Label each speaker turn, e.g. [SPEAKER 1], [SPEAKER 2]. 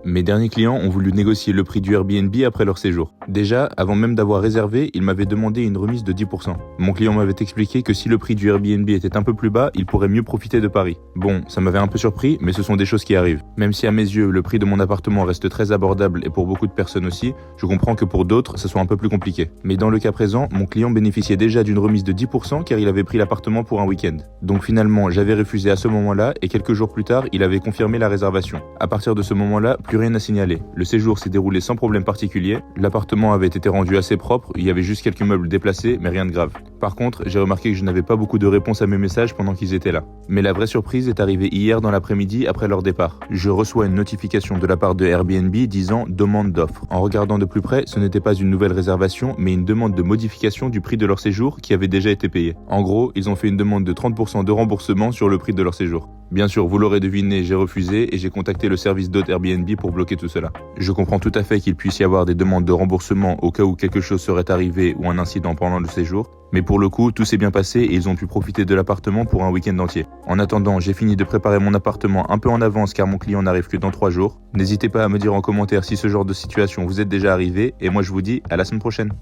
[SPEAKER 1] Mes derniers clients ont voulu négocier le prix du Airbnb après leur séjour. Déjà, avant même d'avoir réservé, ils m'avaient demandé une remise de 10%. Mon client m'avait expliqué que si le prix du Airbnb était un peu plus bas, il pourrait mieux profiter de Paris. Bon, ça m'avait un peu surpris, mais ce sont des choses qui arrivent. Même si à mes yeux, le prix de mon appartement reste très abordable et pour beaucoup de personnes aussi, je comprends que pour d'autres, ce soit un peu plus compliqué. Mais dans le cas présent, mon client bénéficiait déjà d'une remise de 10% car il avait pris l'appartement pour un week-end. Donc finalement, j'avais refusé à ce moment-là et quelques jours plus tard, il avait confirmé la réservation. À partir de ce moment-là, plus rien à signaler. Le séjour s'est déroulé sans problème particulier, l'appartement avait été rendu assez propre, il y avait juste quelques meubles déplacés, mais rien de grave. Par contre, j'ai remarqué que je n'avais pas beaucoup de réponses à mes messages pendant qu'ils étaient là. Mais la vraie surprise est arrivée hier dans l'après-midi après leur départ. Je reçois une notification de la part de Airbnb disant « demande d'offre ». En regardant de plus près, ce n'était pas une nouvelle réservation, mais une demande de modification du prix de leur séjour qui avait déjà été payé. En gros, ils ont fait une demande de 30% de remboursement sur le prix de leur séjour. Bien sûr, vous l'aurez deviné, j'ai refusé et j'ai contacté le service d'hôte Airbnb pour bloquer tout cela. Je comprends tout à fait qu'il puisse y avoir des demandes de remboursement au cas où quelque chose serait arrivé ou un incident pendant le séjour, mais pour le coup, tout s'est bien passé et ils ont pu profiter de l'appartement pour un week-end entier. En attendant, j'ai fini de préparer mon appartement un peu en avance car mon client n'arrive que dans 3 jours. N'hésitez pas à me dire en commentaire si ce genre de situation vous est déjà arrivé et moi je vous dis à la semaine prochaine.